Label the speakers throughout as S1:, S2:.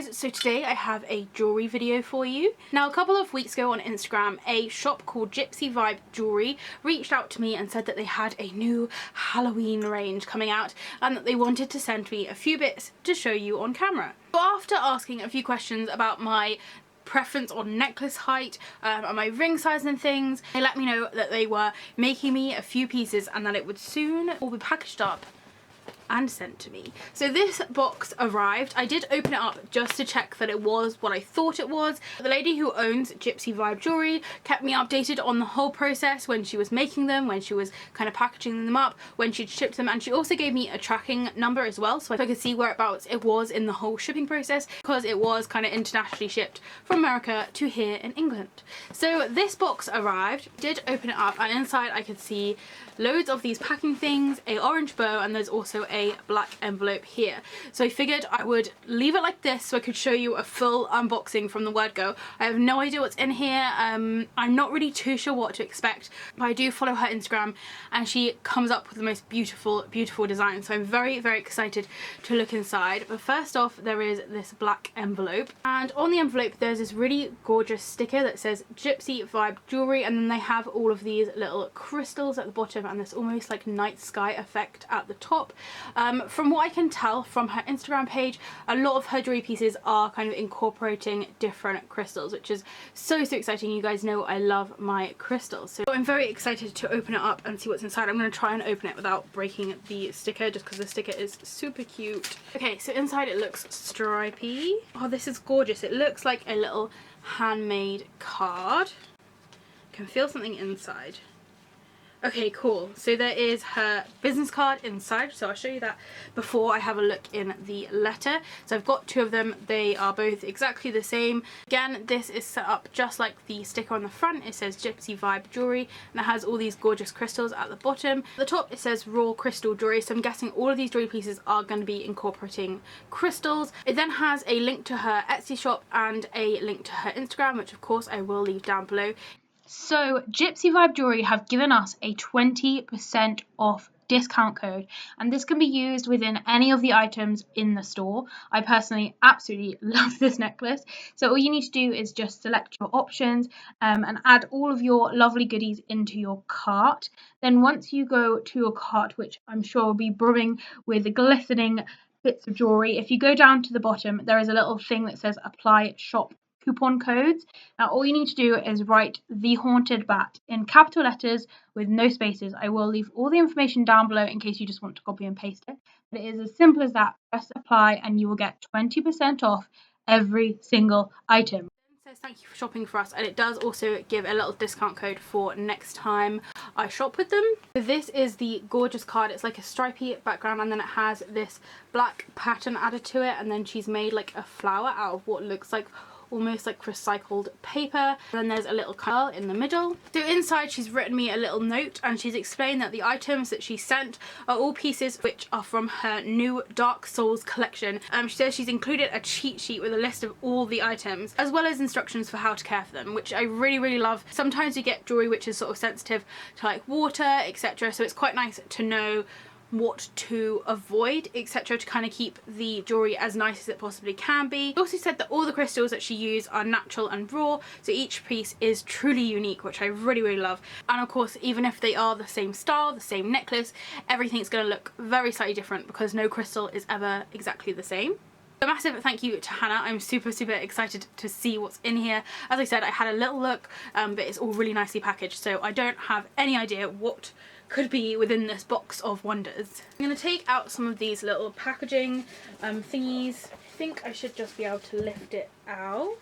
S1: guys, so today I have a jewelry video for you. Now a couple of weeks ago on Instagram, a shop called Gypsy Vibe Jewelry reached out to me and said that they had a new Halloween range coming out and that they wanted to send me a few bits to show you on camera. So after asking a few questions about my preference on necklace height and my ring size and things, they let me know that they were making me a few pieces and that it would soon all be packaged up and sent to me. So this box arrived. I did open it up just to check that it was what I thought it was. The lady who owns Gypsy Vibe Jewelry kept me updated on the whole process, when she was making them, when she was kind of packaging them up, when she'd shipped them, and she also gave me a tracking number as well so I could see whereabouts it was in the whole shipping process, because it was kind of internationally shipped from America to here in England. So this box arrived, did open it up, and inside I could see loads of these packing things, a orange bow, and there's also a black envelope here. So I figured I would leave it like this so I could show you a full unboxing from the word go. I have no idea what's in here. I'm not really too sure what to expect, but I do follow her Instagram and she comes up with the most beautiful designs, so I'm very excited to look inside. But first off, there is this black envelope, and on the envelope there's this really gorgeous sticker that says Gypsy Vibe Jewelry, and then they have all of these little crystals at the bottom and this almost like night sky effect at the top. From what I can tell from her Instagram page, a lot of her jewelry pieces are kind of incorporating different crystals, which is so exciting. You guys know I love my crystals, so I'm very excited to open it up and see what's inside. I'm going to try and open it without breaking the sticker just because the sticker is super cute. Okay, so inside it looks stripy. Oh, this is gorgeous. It looks like a little handmade card. I can feel something inside. Okay, cool. So there is her business card inside, so I'll show you that before I have a look in the letter. So I've got two of them. They are both exactly the same. Again, this is set up just like the sticker on the front. It says Gypsy Vibe Jewelry and it has all these gorgeous crystals at the bottom. At the top it says raw crystal jewelry, so I'm guessing all of these jewelry pieces are going to be incorporating crystals. It then has a link to her Etsy shop and a link to her Instagram, which of course I will leave down below. So Gypsy Vibe Jewelry have given us a 20% off discount code, and this can be used within any of the items in the store. I personally absolutely love this necklace, so all you need to do is just select your options and add all of your lovely goodies into your cart. Then once you go to your cart, which I'm sure will be brimming with glistening bits of jewelry, if you go down to the bottom there is a little thing that says apply shop coupon codes. Now all you need to do is write TheHauntedBat in capital letters with no spaces. I will leave all the information down below in case you just want to copy and paste it. But it is as simple as that. Press apply and you will get 20% off every single item. It says thank you for shopping for us, and it does also give a little discount code for next time I shop with them. So this is the gorgeous card. It's like a stripy background and then it has this black pattern added to it, and then she's made like a flower out of what looks like almost like recycled paper. And then there's a little curl in the middle. So inside she's written me a little note and she's explained that the items that she sent are all pieces which are from her new Dark Souls collection. She says she's included a cheat sheet with a list of all the items as well as instructions for how to care for them, which I really love. Sometimes you get jewelry which is sort of sensitive to like water, etc., so it's quite nice to know what to avoid, etc., to kind of keep the jewelry as nice as it possibly can be. She also said that all the crystals that she used are natural and raw, so each piece is truly unique, which I really love. And of course, even if they are the same style, the same necklace, everything's going to look very slightly different because no crystal is ever exactly the same. A massive thank you to Hannah. I'm super excited to see what's in here. As I said, I had a little look, but it's all really nicely packaged, so I don't have any idea what could be within this box of wonders. I'm going to take out some of these little packaging thingies. I think I should just be able to lift it out.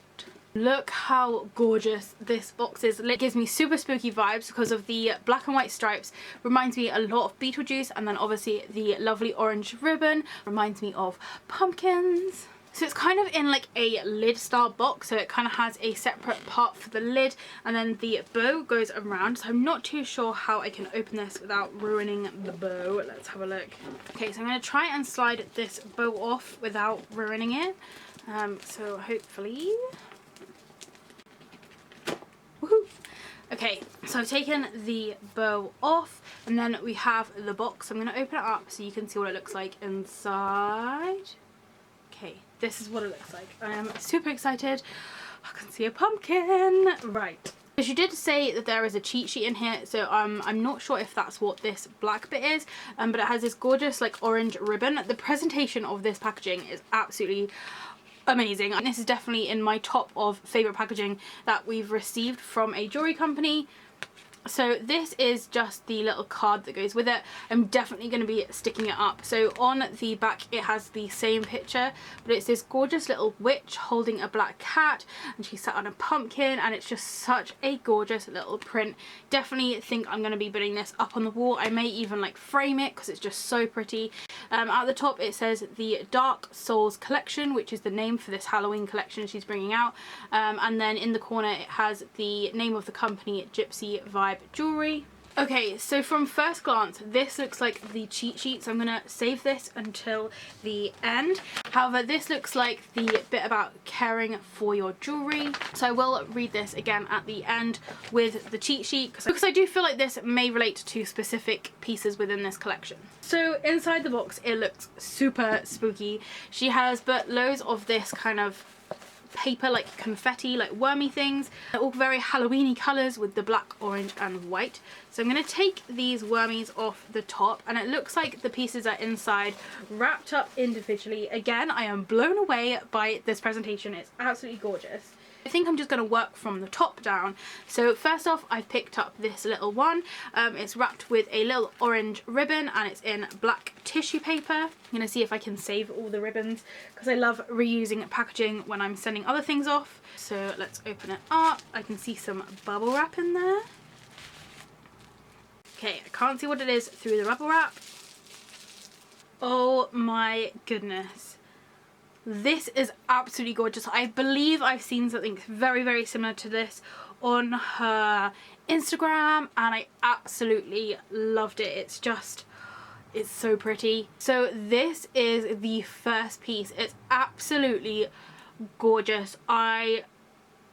S1: Look how gorgeous this box is. It gives me super spooky vibes because of the black and white stripes. Reminds me a lot of Beetlejuice, and then obviously the lovely orange ribbon reminds me of pumpkins. So it's kind of in like a lid style box, so it kind of has a separate part for the lid and then the bow goes around. So I'm not too sure how I can open this without ruining the bow. Let's have a look. Okay, so I'm going to try and slide this bow off without ruining it. So hopefully... Woohoo! Okay, so I've taken the bow off and then we have the box. I'm going to open it up so you can see what it looks like inside. Okay, this is what it looks like. I am super excited. I can see a pumpkin. Right. So she did say that there is a cheat sheet in here, so I'm not sure if that's what this black bit is, but it has this gorgeous like orange ribbon. The presentation of this packaging is absolutely amazing, and this is definitely in my top of favourite packaging that we've received from a jewellery company. So this is just the little card that goes with it. I'm definitely going to be sticking it up. So on the back it has the same picture, but it's this gorgeous little witch holding a black cat, and she's sat on a pumpkin, and it's just such a gorgeous little print. Definitely think I'm going to be putting this up on the wall. I may even like frame it because it's just so pretty. At the top it says the Dark Souls collection, which is the name for this Halloween collection she's bringing out, and then in the corner it has the name of the company, Gypsy Vibe Jewelry. Okay, so from first glance this looks like the cheat sheet, so I'm gonna save this until the end. However, this looks like the bit about caring for your jewelry, so I will read this again at the end with the cheat sheet because I do feel like this may relate to specific pieces within this collection. So inside the box it looks super spooky. She has but loads of this kind of paper, like confetti, like wormy things. They're all very Halloweeny colours with the black, orange and white. So I'm going to take these wormies off the top, and it looks like the pieces are inside wrapped up individually. Again, I am blown away by this presentation. It's absolutely gorgeous. I think I'm just going to work from the top down. So first off, I've picked up this little one. It's wrapped with a little orange ribbon, and it's in black tissue paper. I'm going to see if I can save all the ribbons because I love reusing packaging when I'm sending other things off. So let's open it up. I can see some bubble wrap in there. Okay, I can't see what it is through the bubble wrap. Oh my goodness. This is absolutely gorgeous. I believe I've seen something very, very similar to this on her Instagram, and I absolutely loved it. It's so pretty. So this is the first piece. It's absolutely gorgeous. I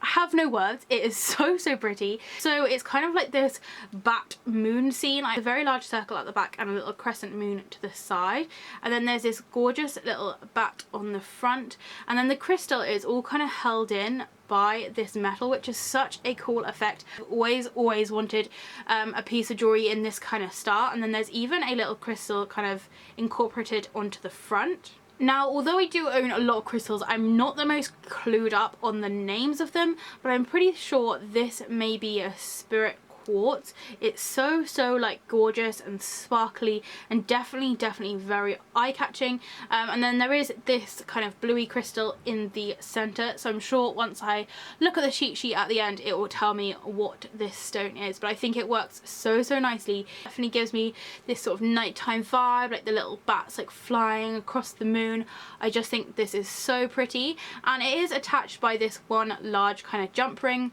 S1: have no words. It is so pretty. So it's kind of like this bat moon scene, like a very large circle at the back and a little crescent moon to the side, and then there's this gorgeous little bat on the front, and then the crystal is all kind of held in by this metal, which is such a cool effect. I've always wanted a piece of jewelry in this kind of style, and then there's even a little crystal kind of incorporated onto the front. Now, although I do own a lot of crystals, I'm not the most clued up on the names of them, but I'm pretty sure this may be a spirit quartz. It's so like gorgeous and sparkly, and definitely very eye-catching. And then there is this kind of bluey crystal in the center, so I'm sure once I look at the cheat sheet at the end it will tell me what this stone is, but I think it works so nicely. Definitely gives me this sort of nighttime vibe, like the little bats like flying across the moon. I just think this is so pretty, and it is attached by this one large kind of jump ring.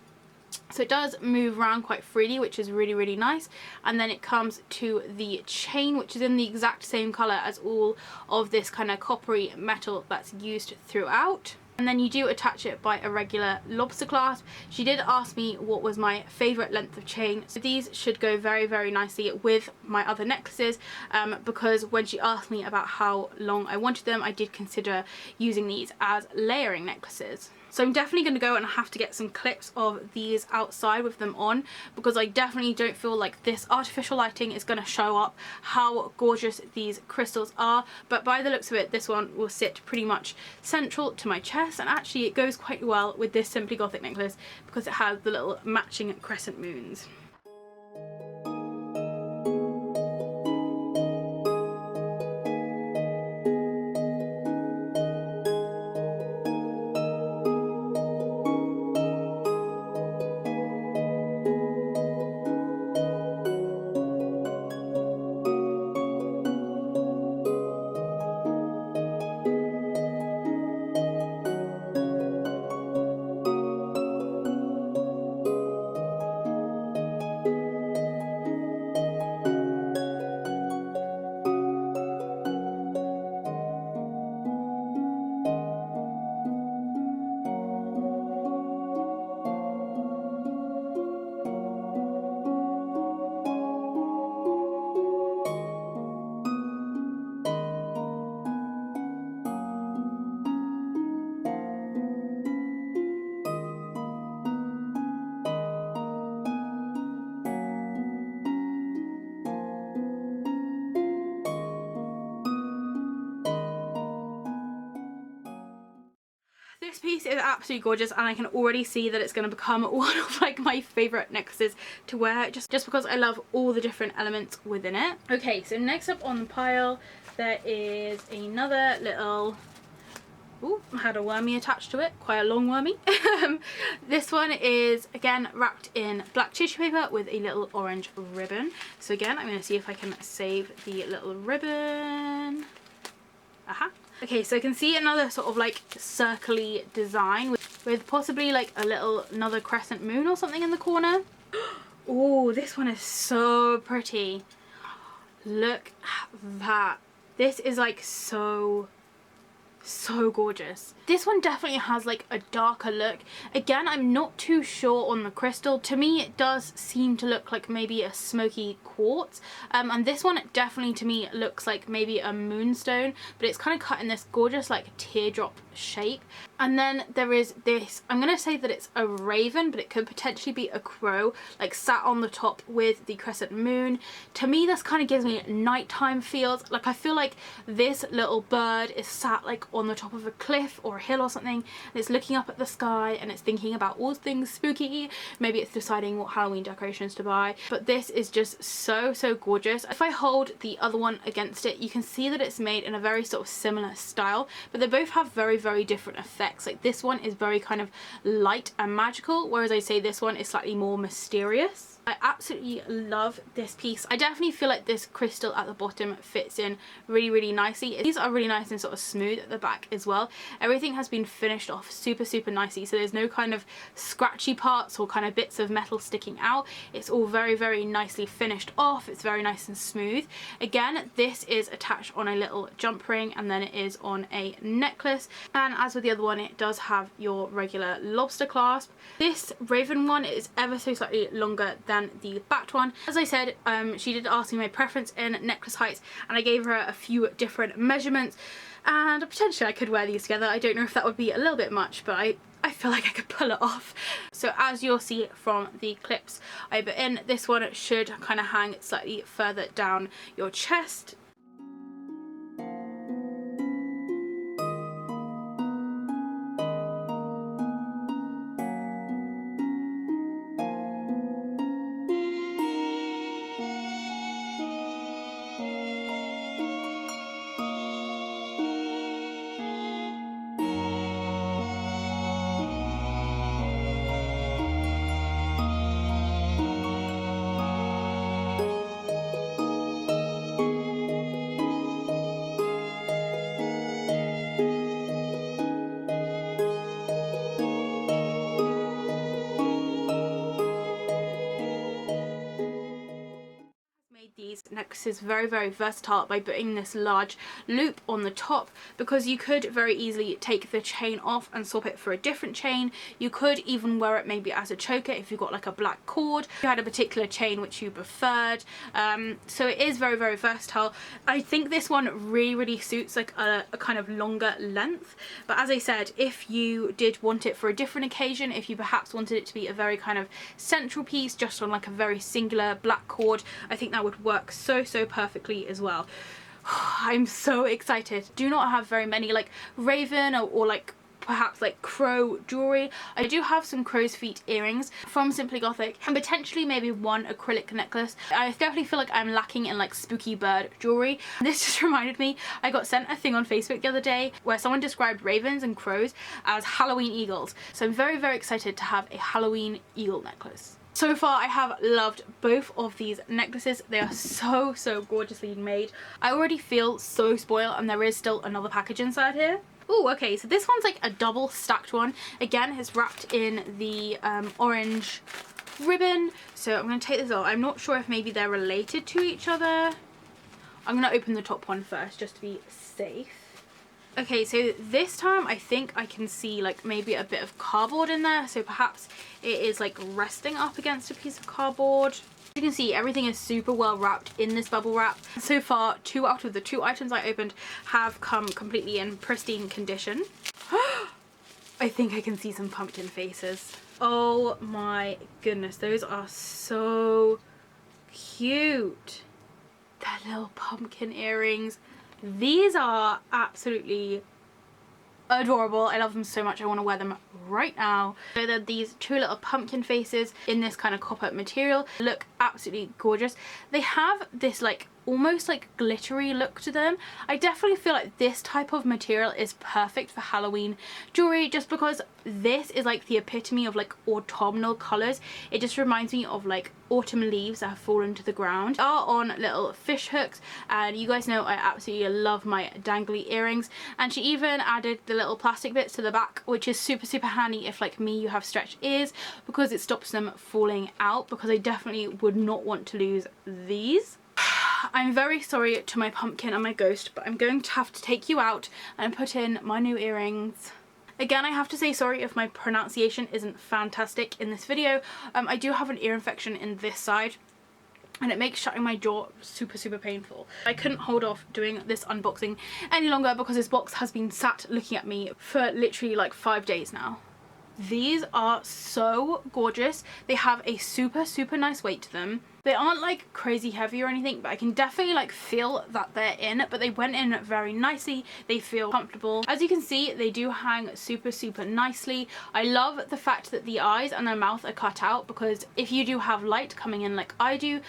S1: So it does move around quite freely, which is really nice. And then it comes to the chain, which is in the exact same colour as all of this kind of coppery metal that's used throughout. And then you do attach it by a regular lobster clasp. She did ask me what was my favourite length of chain, so these should go very nicely with my other necklaces, because when she asked me about how long I wanted them, I did consider using these as layering necklaces. So I'm definitely going to go and have to get some clips of these outside with them on, because I definitely don't feel like this artificial lighting is going to show up how gorgeous these crystals are. But by the looks of it, this one will sit pretty much central to my chest, and actually it goes quite well with this Simply Gothic necklace because it has the little matching crescent moons. This piece is absolutely gorgeous, and I can already see that it's going to become one of like my favourite necklaces to wear, just because I love all the different elements within it. Okay, so next up on the pile there is another little, ooh, had a wormy attached to it, quite a long wormy. This one is again wrapped in black tissue paper with a little orange ribbon. So again, I'm going to see if I can save the little ribbon. Aha. Okay, so I can see another sort of like circly design with possibly like another crescent moon or something in the corner. Oh, this one is so pretty. Look at that. This is like so gorgeous. This one definitely has like a darker look. Again, I'm not too sure on the crystal. To me it does seem to look like maybe a smoky quartz, and this one definitely to me looks like maybe a moonstone, but it's kind of cut in this gorgeous like teardrop shape. And then there is this, I'm gonna say that it's a raven, but it could potentially be a crow, like sat on the top with the crescent moon. To me this kind of gives me nighttime feels. Like I feel like this little bird is sat like on the top of a cliff or a hill or something, and it's looking up at the sky and it's thinking about all things spooky. Maybe it's deciding what Halloween decorations to buy. But this is just so gorgeous. If I hold the other one against it, you can see that it's made in a very sort of similar style, but they both have very different effects. Like this one is very kind of light and magical, whereas I say this one is slightly more mysterious. I absolutely love this piece. I definitely feel like this crystal at the bottom fits in really nicely. These are really nice and sort of smooth at the back as well. Everything has been finished off super nicely, so there's no kind of scratchy parts or kind of bits of metal sticking out. It's all very nicely finished off. It's very nice and smooth. Again, this is attached on a little jump ring, and then it is on a necklace, and as with the other one it does have your regular lobster clasp. This raven one is ever so slightly longer than the bat one. As I said, she did ask me my preference in necklace heights, and I gave her a few different measurements, and potentially I could wear these together. I don't know if that would be a little bit much, but I feel like I could pull it off. So as you'll see from the clips I put in, this one should kind of hang slightly further down your chest. These necklaces very versatile by putting this large loop on the top, because you could very easily take the chain off and swap it for a different chain. You could even wear it maybe as a choker if you've got like a black cord, if you had a particular chain which you preferred. So it is very versatile. I think this one really suits like a kind of longer length, but as I said, if you did want it for a different occasion, if you perhaps wanted it to be a very kind of central piece just on like a very singular black cord, I think that would work so perfectly as well. I'm so excited. Do not have very many like raven or like perhaps like crow jewelry. I do have some crow's feet earrings from Simply Gothic, and potentially maybe one acrylic necklace. I definitely feel like I'm lacking in like spooky bird jewelry. This just reminded me, I got sent a thing on Facebook the other day where someone described ravens and crows as Halloween eagles. So I'm very excited to have a Halloween eagle necklace. So far I have loved both of these necklaces. They are so gorgeously made. I already feel so spoiled, and there is still another package inside here. Oh, okay, so this one's like a double stacked one. Again, it's wrapped in the orange ribbon. So I'm going to take this off. I'm not sure if maybe they're related to each other. I'm going to open the top one first just to be safe. Okay, so this time I think I can see like maybe a bit of cardboard in there, so perhaps it is like resting up against a piece of cardboard. You can see everything is super well wrapped in this bubble wrap. So far, 2 out of the 2 items I opened have come completely in pristine condition. I think I can see some pumpkin faces. Oh my goodness, those are so cute. They're little pumpkin earrings. These are absolutely adorable. I love them so much. I want to wear them right now. So they're these two little pumpkin faces in this kind of copper material. Look absolutely gorgeous. They have this like almost like glittery look to them. I definitely feel like this type of material is perfect for Halloween jewelry, just because this is like the epitome of like autumnal colors. It just reminds me of like autumn leaves that have fallen to the ground. They are on little fish hooks, and you guys know I absolutely love my dangly earrings, and she even added the little plastic bits to the back, which is super handy if like me you have stretched ears, because it stops them falling out, because I definitely would not want to lose these. I'm very sorry to my pumpkin and my ghost, but I'm going to have to take you out and put in my new earrings. Again, I have to say sorry if my pronunciation isn't fantastic in this video. I do have an ear infection in this side, and it makes shutting my jaw super painful. I couldn't hold off doing this unboxing any longer because this box has been sat looking at me for literally like 5 days now. These are so gorgeous. They have a super nice weight to them. They aren't like crazy heavy or anything, but I can definitely like feel that they're in, but they went in very nicely. They feel comfortable. As you can see, they do hang super nicely. I love the fact that the eyes and their mouth are cut out, because if you do have light coming in like I do,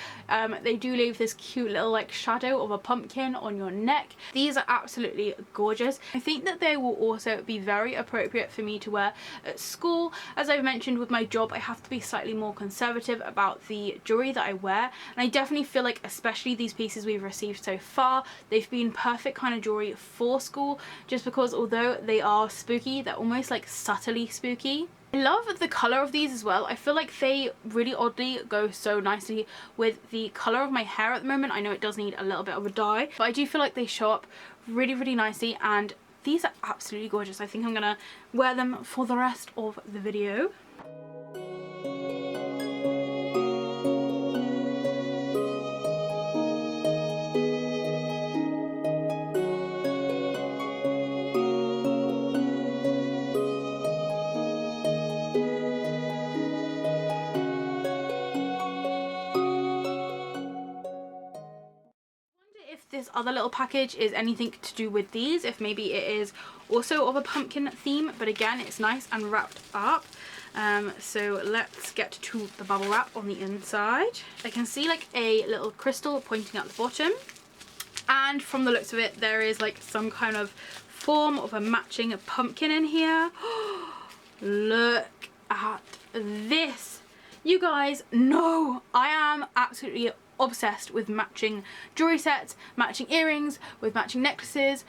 S1: they do leave this cute little like shadow of a pumpkin on your neck. These are absolutely gorgeous. I think that they will also be very appropriate for me to wear at school. As I've mentioned, with my job, I have to be slightly more conservative about the jewelry that I wear, and I definitely feel like, especially these pieces we've received so far, they've been perfect kind of jewelry for school, just because although they are spooky, they're almost like subtly spooky. I love the colour of these as well. I feel like they really oddly go so nicely with the colour of my hair at the moment. I know it does need a little bit of a dye, but I do feel like they show up really nicely, and these are absolutely gorgeous. I think I'm gonna wear them for the rest of the video. This other little package is anything to do with these, if maybe it is also of a pumpkin theme, but again, it's nice and wrapped up. So let's get to the bubble wrap on the inside. I can see like a little crystal pointing at the bottom, and from the looks of it, there is like some kind of form of a matching pumpkin in here. Look at this, you guys. No, I am absolutely obsessed with matching jewelry sets, matching earrings, with matching necklaces.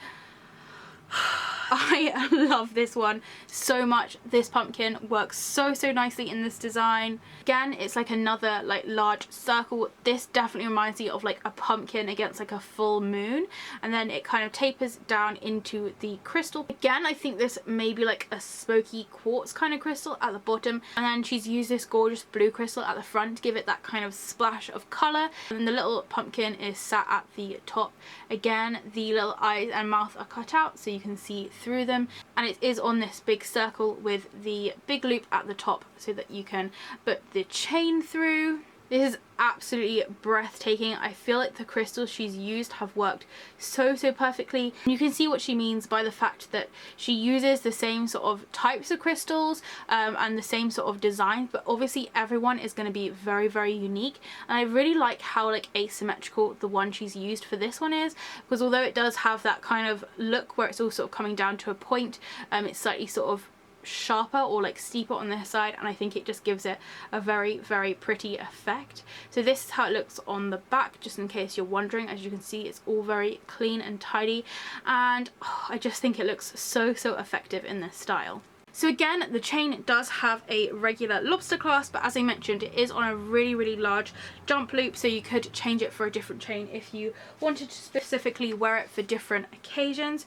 S1: I love this one so much. This pumpkin works so nicely in this design. Again, it's like another like large circle. This definitely reminds me of like a pumpkin against like a full moon, and then it kind of tapers down into the crystal. Again, I think this may be like a smoky quartz kind of crystal at the bottom, and then she's used this gorgeous blue crystal at the front to give it that kind of splash of color, and then the little pumpkin is sat at the top. Again, the little eyes and mouth are cut out so you can see through them, and it is on this big circle with the big loop at the top so that you can put the chain through. This is absolutely breathtaking. I feel like the crystals she's used have worked so perfectly. You can see what she means by the fact that she uses the same sort of types of crystals and the same sort of designs, but obviously everyone is going to be very unique, and I really like how like asymmetrical the one she's used for this one is, because although it does have that kind of look where it's all sort of coming down to a point, it's slightly sort of sharper or like steeper on this side, and I think it just gives it a very pretty effect. So this is how it looks on the back, just in case you're wondering. As you can see, it's all very clean and tidy, and I just think it looks so effective in this style. So again, the chain does have a regular lobster clasp, but as I mentioned, it is on a really large jump loop, so you could change it for a different chain if you wanted to specifically wear it for different occasions.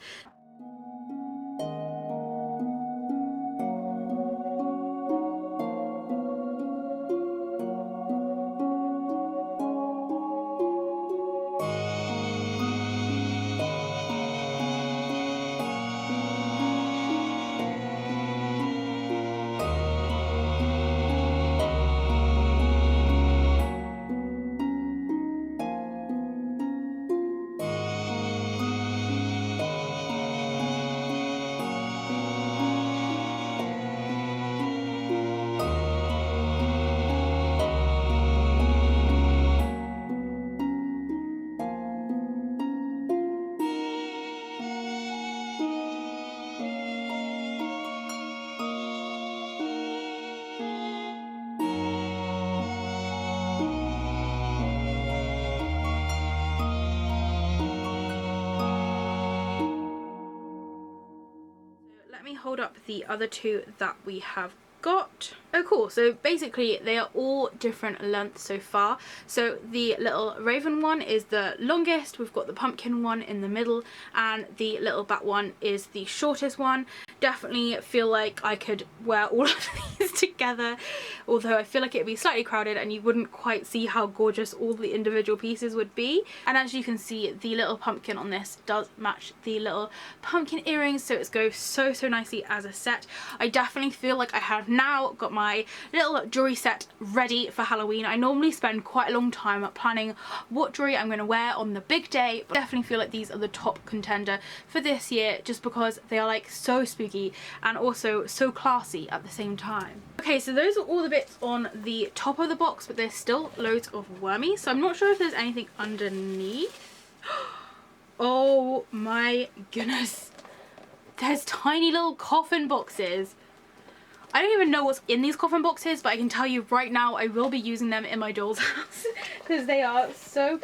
S1: hold up the other two that we have got. Oh cool, so basically they are all different lengths so far. So the little raven one is the longest, we've got the pumpkin one in the middle, and the little bat one is the shortest one. Definitely feel like I could wear all of these together, although I feel like it would be slightly crowded and you wouldn't quite see how gorgeous all the individual pieces would be. And as you can see, the little pumpkin on this does match the little pumpkin earrings, so it goes so nicely as a set. I definitely feel like I have now got my little jewelry set ready for Halloween. I normally spend quite a long time planning what jewelry I'm going to wear on the big day, but I definitely feel like these are the top contender for this year just because they are like so spooky and also so classy at the same time. Okay, so those are all the bits on the top of the box, but there's still loads of wormies, so I'm not sure if there's anything underneath. Oh my goodness, there's tiny little coffin boxes. I don't even know what's in these coffin boxes, but I can tell you right now I will be using them in my doll's house because they are so...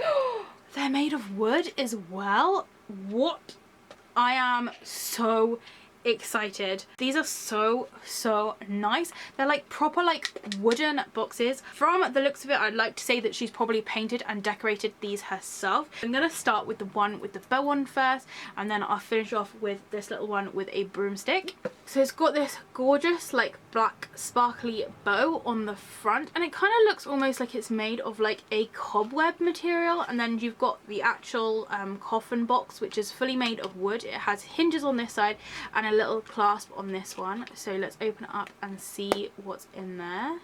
S1: They're made of wood as well. What? I am so excited. These are so nice. They're like proper like wooden boxes. From the looks of it, I'd like to say that she's probably painted and decorated these herself. I'm gonna start with the one with the bow on first, and then I'll finish off with this little one with a broomstick. So it's got this gorgeous like black sparkly bow on the front, and it kind of looks almost like it's made of like a cobweb material. And then you've got the actual coffin box, which is fully made of wood. It has hinges on this side and a little clasp on this one. So let's open it up and see what's in there.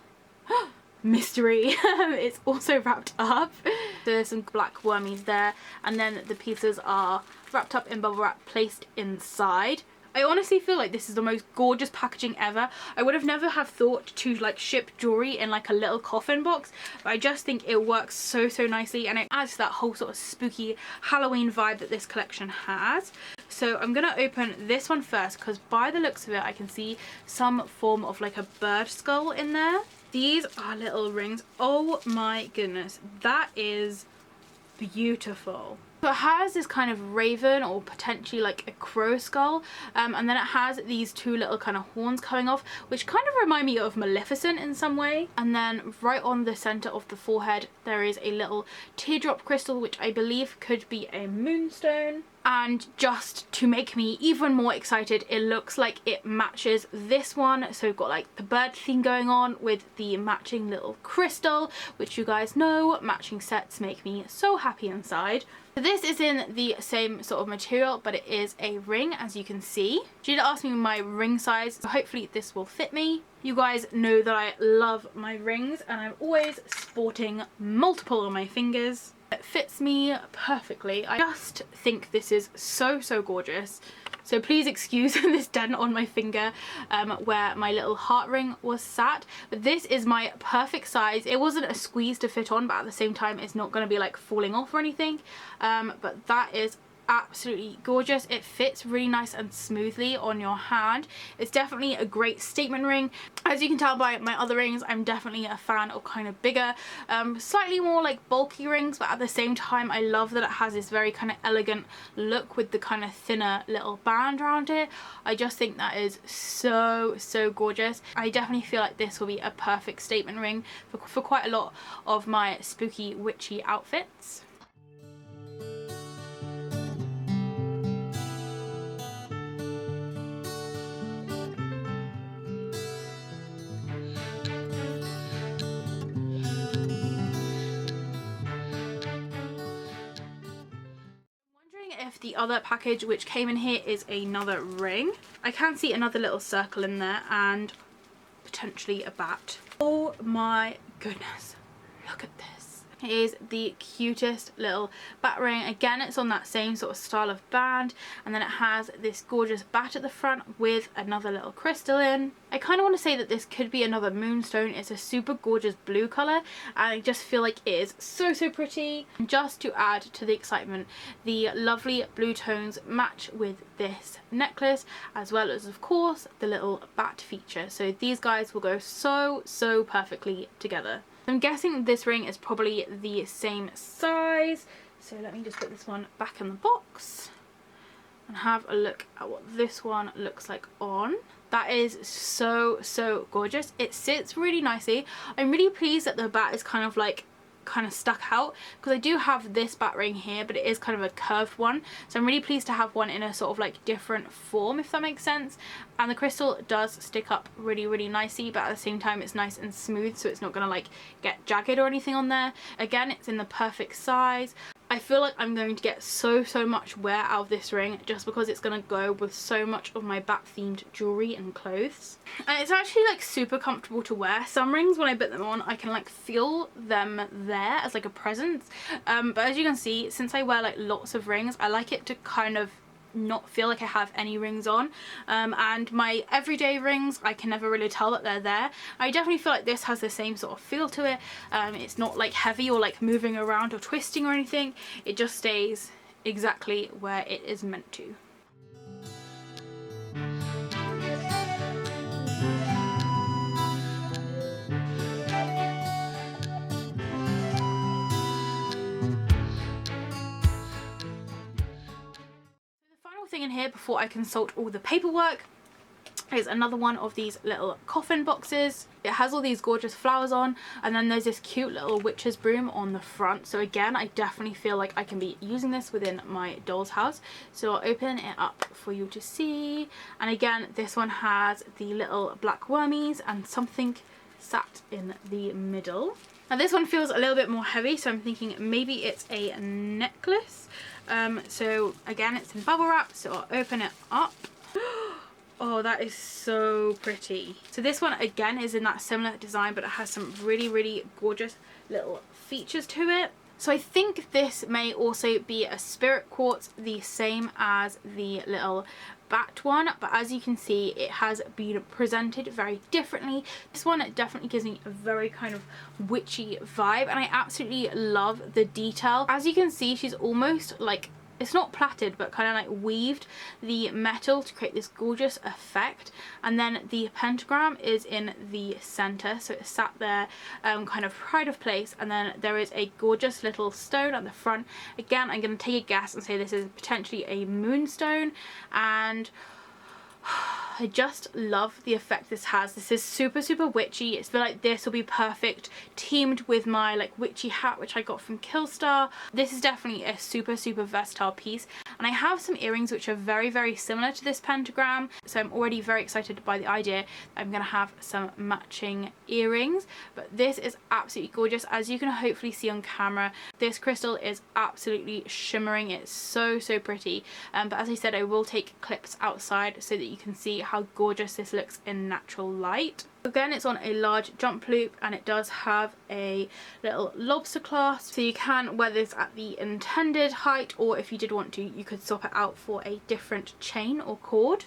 S1: Mystery. It's also wrapped up. There's some black wormies there, and then the pieces are wrapped up in bubble wrap placed inside. I honestly feel like this is the most gorgeous packaging ever. I would have never have thought to like ship jewelry in like a little coffin box, but I just think it works so nicely, and it adds to that whole sort of spooky Halloween vibe that this collection has. So I'm gonna open this one first because by the looks of it I can see some form of like a bird skull in there. These are little rings. Oh my goodness, that is beautiful. So it has this kind of raven or potentially like a crow skull, and then it has these two little kind of horns coming off, which kind of remind me of Maleficent in some way. And then right on the center of the forehead there is a little teardrop crystal, which I believe could be a moonstone. And just to make me even more excited, it looks like it matches this one. So we've got like the bird theme going on with the matching little crystal, which you guys know matching sets make me so happy inside. So this is in the same sort of material, but it is a ring, as you can see. She did ask me my ring size, so hopefully this will fit me. You guys know that I love my rings, and I'm always sporting multiple on my fingers. It fits me perfectly. I just think this is so gorgeous. So please excuse this dent on my finger where my little heart ring was sat. But this is my perfect size. It wasn't a squeeze to fit on, but at the same time it's not going to be like falling off or anything. But that is absolutely gorgeous. It fits really nice and smoothly on your hand. It's definitely a great statement ring. As you can tell by my other rings, I'm definitely a fan of kind of bigger, slightly more like bulky rings, but at the same time I love that it has this very kind of elegant look with the kind of thinner little band around it. I just think that is so gorgeous. I definitely feel like this will be a perfect statement ring for quite a lot of my spooky witchy outfits. If the other package which came in here is another ring. I can see another little circle in there and potentially a bat. Oh my goodness, look at this. It is the cutest little bat ring. Again, it's on that same sort of style of band, and then it has this gorgeous bat at the front with another little crystal in. I kind of want to say that this could be another moonstone. It's a super gorgeous blue colour, and I just feel like it is so pretty. And just to add to the excitement, the lovely blue tones match with this necklace, as well as of course the little bat feature. So these guys will go so perfectly together. I'm guessing this ring is probably the same size, so let me just put this one back in the box. and have a look at what this one looks like on. That is so gorgeous. It sits really nicely. I'm really pleased that the bat is kind of stuck out, because I do have this bat ring here, but it is kind of a curved one, so I'm really pleased to have one in a sort of like different form, if that makes sense. And the crystal does stick up really nicely, but at the same time it's nice and smooth, so it's not gonna like get jagged or anything on there. Again, it's in the perfect size. I feel like I'm going to get so much wear out of this ring, just because it's going to go with so much of my bat themed jewellery and clothes. And it's actually like super comfortable to wear. Some rings, when I put them on, I can like feel them there as like a presence. But as you can see, since I wear like lots of rings, I like it to kind of not feel like I have any rings on, and my everyday rings, I can never really tell that they're there. I definitely feel like this has the same sort of feel to it. It's not like heavy or like moving around or twisting or anything. It just stays exactly where it is meant to. Thing in here before I consult all the paperwork is another one of these little coffin boxes. It has all these gorgeous flowers on, and then there's this cute little witch's broom on the front. So again, I definitely feel like I can be using this within my doll's house. So I'll open it up for you to see. And again, this one has the little black wormies and something sat in the middle. Now this one feels a little bit more heavy, so I'm thinking maybe it's a necklace. So again, it's in bubble wrap, so I'll open it up. Oh, that is so pretty. So this one again is in that similar design, but it has some really gorgeous little features to it. So I think this may also be a spirit quartz, the same as the little bat one, but as you can see, it has been presented very differently. This one definitely gives me a very kind of witchy vibe, and I absolutely love the detail. As you can see, she's almost like, it's not plaited, but kind of like weaved the metal to create this gorgeous effect. And then the pentagram is in the center, so it's sat there kind of pride of place. And then there is a gorgeous little stone at the front. Again, I'm going to take a guess and say this is potentially a moonstone, and I just love the effect this has. This is super witchy. I feel like this will be perfect teamed with my like witchy hat, which I got from Killstar. This is definitely a super versatile piece, and I have some earrings which are very similar to this pentagram, so I'm already very excited by the idea that I'm gonna have some matching earrings. But this is absolutely gorgeous. As you can hopefully see on camera, this crystal is absolutely shimmering. It's so pretty, but as I said, I will take clips outside so that you can see how gorgeous this looks in natural light. Again, it's on a large jump loop, and it does have a little lobster clasp, so you can wear this at the intended height, or if you did want to, you could swap it out for a different chain or cord.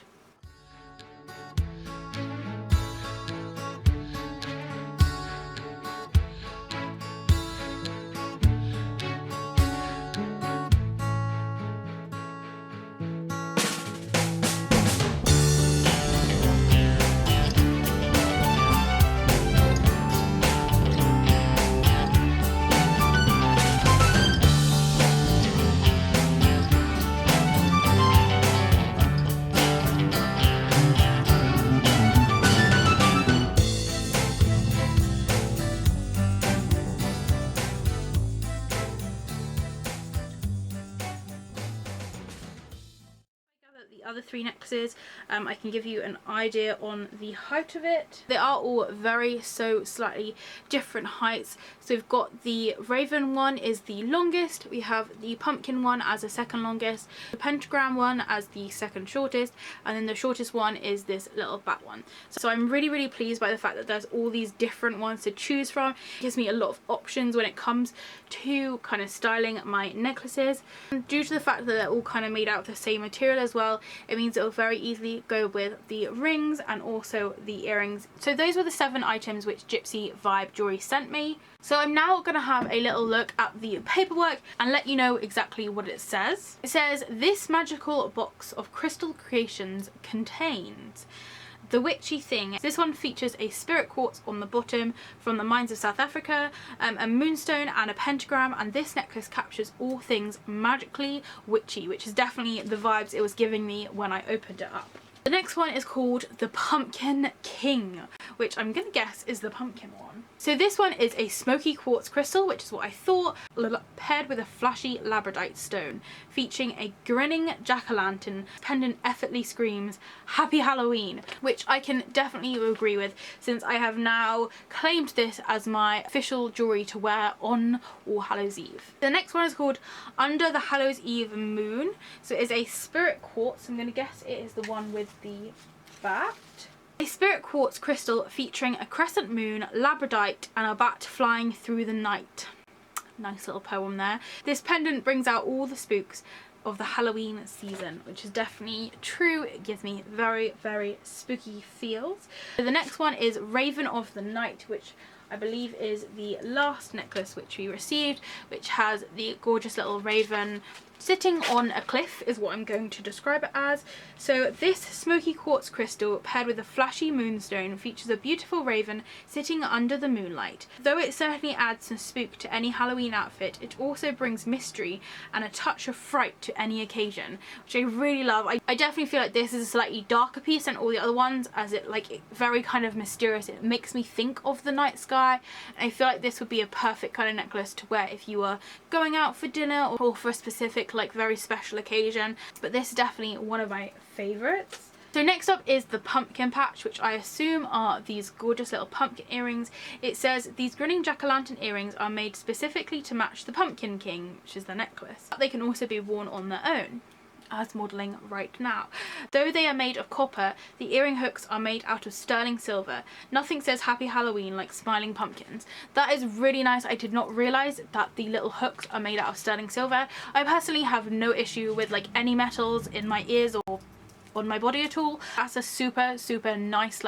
S1: Other three necklaces, I can give you an idea on the height of it. They are all very slightly different heights. So we've got the raven one is the longest, we have the pumpkin one as the second longest, the pentagram one as the second shortest, and then the shortest one is this little bat one. So I'm really pleased by the fact that there's all these different ones to choose from. It gives me a lot of options when it comes to kind of styling my necklaces. And due to the fact that they're all kind of made out of the same material as well, it means it will very easily go with the rings and also the earrings. So those were the 7 items which Gypsy Vibe Jewelry sent me. So I'm now going to have a little look at the paperwork and let you know exactly what it says. It says, "This magical box of crystal creations contains The Witchy Thing. This one features a spirit quartz on the bottom from the mines of South Africa, a moonstone and a pentagram, and this necklace captures all things magically witchy, which is definitely the vibes it was giving me when I opened it up. The next one is called the Pumpkin King, which I'm gonna guess is the pumpkin one. So this one is a smoky quartz crystal, which is what I thought, paired with a flashy labradorite stone, featuring a grinning jack-o'-lantern pendant effortlessly screams Happy Halloween, which I can definitely agree with, since I have now claimed this as my official jewelry to wear on All Hallows Eve. The next one is called Under the Hallows Eve Moon. So it is a spirit quartz. I'm gonna guess it is the one with the bat. A spirit quartz crystal featuring a crescent moon, labradorite and a bat flying through the night. Nice little poem there. This pendant brings out all the spooks of the Halloween season, which is definitely true. It gives me very, very spooky feels. So the next one is Raven of the Night, which I believe is the last necklace which we received, which has the gorgeous little raven sitting on a cliff, is what I'm going to describe it as. So this smoky quartz crystal paired with a flashy moonstone features a beautiful raven sitting under the moonlight. Though it certainly adds some spook to any Halloween outfit, it also brings mystery and a touch of fright to any occasion, which I really love. I definitely feel like this is a slightly darker piece than all the other ones, as it very kind of mysterious. It makes me think of the night sky, and I feel like this would be a perfect kind of necklace to wear if you were going out for dinner or for a specific very special occasion. But this is definitely one of my favorites. So next up is the pumpkin patch, which I assume are these gorgeous little pumpkin earrings. It says these grinning jack-o'-lantern earrings are made specifically to match the Pumpkin King, which is the necklace. They can also be worn on their own, as modelling right now. Though they are made of copper, the earring hooks are made out of sterling silver. Nothing says Happy Halloween like smiling pumpkins. That is really nice. I did not realise that the little hooks are made out of sterling silver. I personally have no issue with any metals in my ears or on my body at all. That's a super nice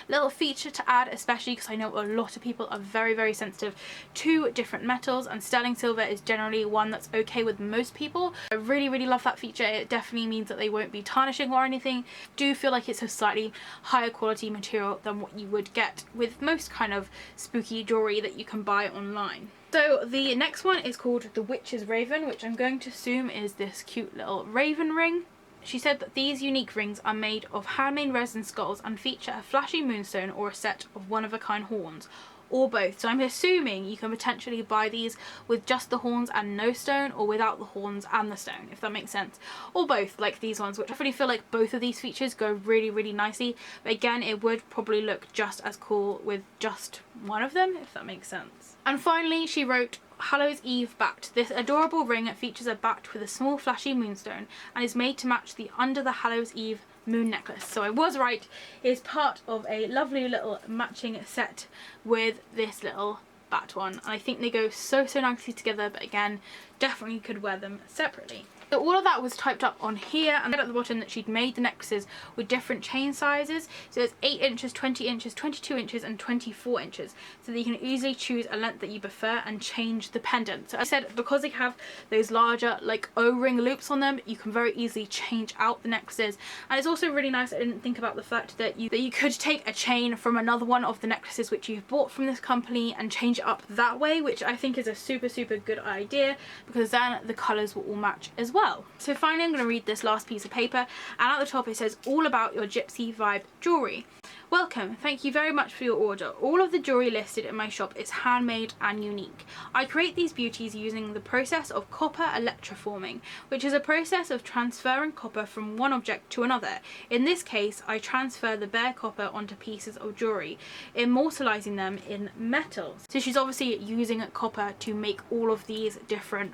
S1: little feature to add, especially because I know a lot of people are very sensitive to different metals, and sterling silver is generally one that's okay with most people. I really love that feature. It definitely means that they won't be tarnishing or anything. Do feel like it's a slightly higher quality material than what you would get with most kind of spooky jewelry that you can buy online. So the next one is called the Witch's Raven, which I'm going to assume is this cute little raven ring. She said that these unique rings are made of handmade resin skulls and feature a flashy moonstone or a set of one-of-a-kind horns, or both. So I'm assuming you can potentially buy these with just the horns and no stone, or without the horns and the stone, if that makes sense. Or both, like these ones, which I really feel like both of these features go really nicely. But again, it would probably look just as cool with just one of them, if that makes sense. And finally, she wrote, Hallows Eve Bat. This adorable ring features a bat with a small flashy moonstone and is made to match the Under the Hallows Eve moon necklace. So I was right, it is part of a lovely little matching set with this little bat one. And I think they go so nicely together, but again, definitely could wear them separately. So all of that was typed up on here, and at the bottom that she'd made the necklaces with different chain sizes. So it's 8 inches, 20 inches, 22 inches and 24 inches. So that you can easily choose a length that you prefer and change the pendant. So I said because they have those larger O-ring loops on them, you can very easily change out the necklaces. And it's also really nice, I didn't think about the fact that you could take a chain from another one of the necklaces which you've bought from this company and change it up that way, which I think is a super good idea, because then the colours will all match as well. So finally I'm going to read this last piece of paper, and at the top it says all about your Gypsy Vibe Jewelry. Welcome, thank you very much for your order. All of the jewelry listed in my shop is handmade and unique. I create these beauties using the process of copper electroforming, which is a process of transferring copper from one object to another. In this case, I transfer the bare copper onto pieces of jewelry, immortalizing them in metals. So she's obviously using copper to make all of these different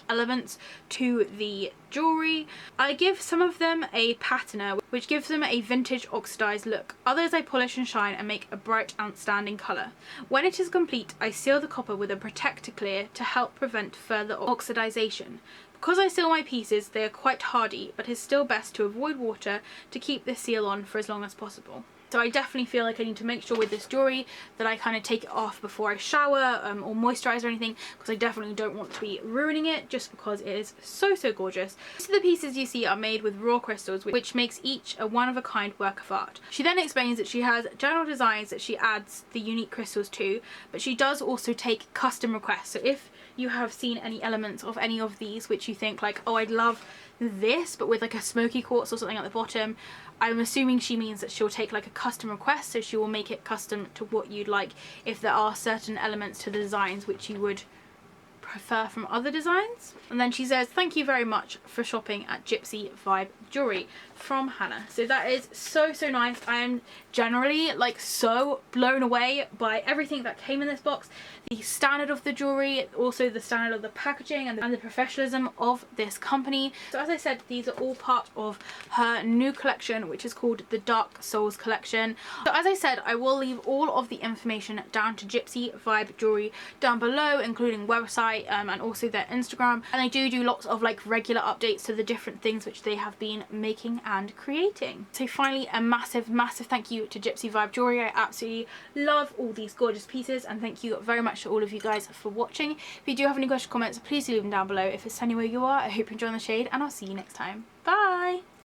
S1: elements to the jewelry. I give some of them a patina, which gives them a vintage oxidized look. Others I polish and shine and make a bright outstanding colour. When it is complete, I seal the copper with a protector clear to help prevent further oxidization. Because I seal my pieces, they are quite hardy, but it's still best to avoid water to keep the seal on for as long as possible. So I definitely feel like I need to make sure with this jewelry that I kind of take it off before I shower or moisturize or anything, because I definitely don't want to be ruining it just because it is so gorgeous. Most of the pieces you see are made with raw crystals, which makes each a one-of-a-kind work of art. She then explains that she has general designs that she adds the unique crystals to, but she does also take custom requests. So if you have seen any elements of any of these which you think like, oh, I'd love this but with like a smoky quartz or something at the bottom, I'm assuming she means that she'll take like a custom request, so she will make it custom to what you'd like if there are certain elements to the designs which you would prefer from other designs. And then she says, thank you very much for shopping at Gypsy Vibe Jewelry, from Hannah. So that is so nice. I am generally like so blown away by everything that came in this box. The standard of the jewelry, also the standard of the packaging and the professionalism of this company. So as I said, these are all part of her new collection, which is called the Dark Souls collection. So as I said, I will leave all of the information down to Gypsy Vibe Jewelry down below, including website and also their Instagram. And they do lots of like regular updates to the different things which they have been making and creating. So finally, a massive thank you to Gypsy Vibe Jewelry. I absolutely love all these gorgeous pieces, and thank you very much to all of you guys for watching. If you do have any questions or comments, please leave them down below. If it's anywhere you are, I hope you enjoy the shade, and I'll see you next time. Bye!